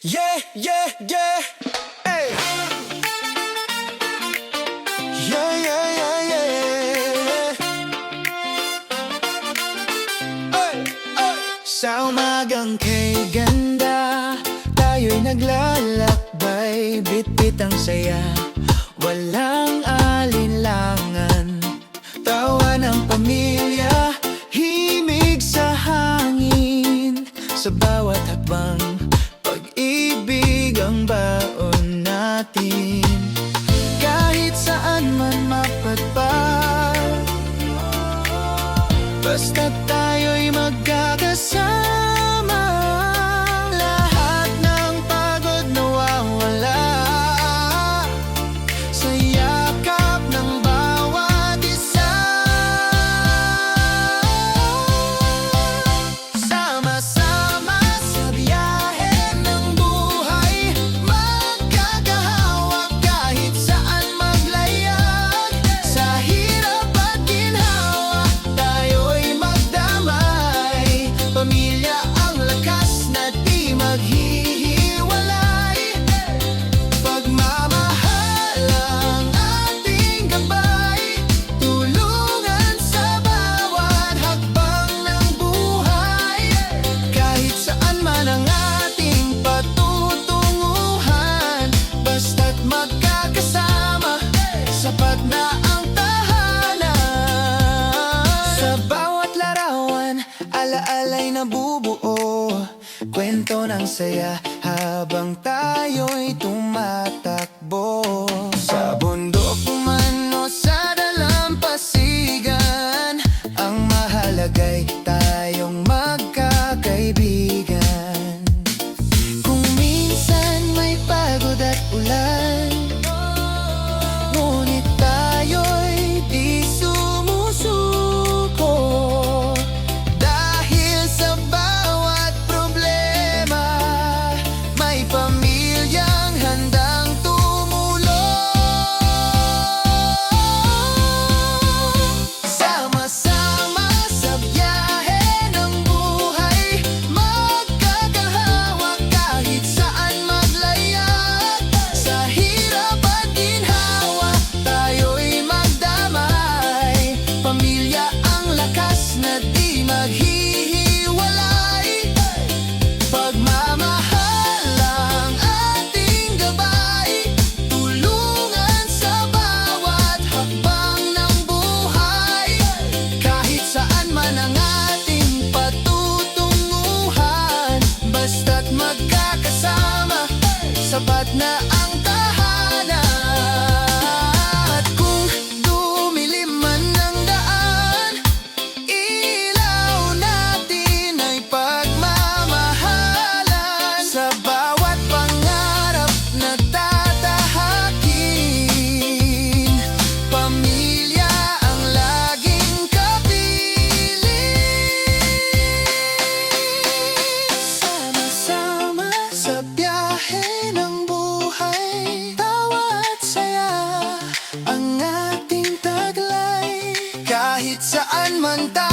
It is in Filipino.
Yeah, yeah, yeah. Hey. Yeah, yeah, yeah, yeah. Hey, hey. Sa umagang kay ganda, tayo'y naglalakbay, bit-bit ang saya, walang alinlangan. Tawa ng pamilya, himig sa hangin, sa bawat hakbang, pag-ibig ang baon natin. Kahit saan man mapadpad, basta't tayo'y magkakasama, lahat ng pagod nawawala sa yakap ng bawat isa. Sama-sama sa biyahe ng buhay, magkakahawak kahit saan maglayag. Sa hirap at ginhawa, tayo'y magdamay. Pamilya ang lakas na di maghihiwalay. Pagmamahal ang ating gabay, tulungan sa bawat hakbang ng buhay. Kahit saan man ang ating patutunguhan, basta't magkakasama, sapat na ang tahanan. Sa bawat larawan, alaala'y nabubuo, kwento ng saya habang tayo'y tumatakbo. Sa bundok man o sa dalampasigan, ang mahalaga'y tayong magkakaibigan. Kung minsan may pagod at ulan, ngunit tayo'y di sumusuko. Dahil sa bawat problema, may pamilyang handang tumulong. Sama-sama sa biyahe ng buhay, magkakahawak kahit saan maglayag. Sa hirap at ginhawa, tayo'y magdamay. Pamilya ang lakas na di maghihiwalay. Pagmamahal ang ating gabay, tulungan sa bawat hakbang ng buhay. Kahit saan man ang ating patutunguhan, basta't magkakasama, sapat na ang tahanan. At kung dumilim man ang daan, ilaw natin ay pagmamahalan. Sa bawat pangarap na tatahakin, pamilya ang laging kapiling. Sama-sama sa biyahe ng buhay, tawa at saya ang ating taglay. Kahit saan man tayo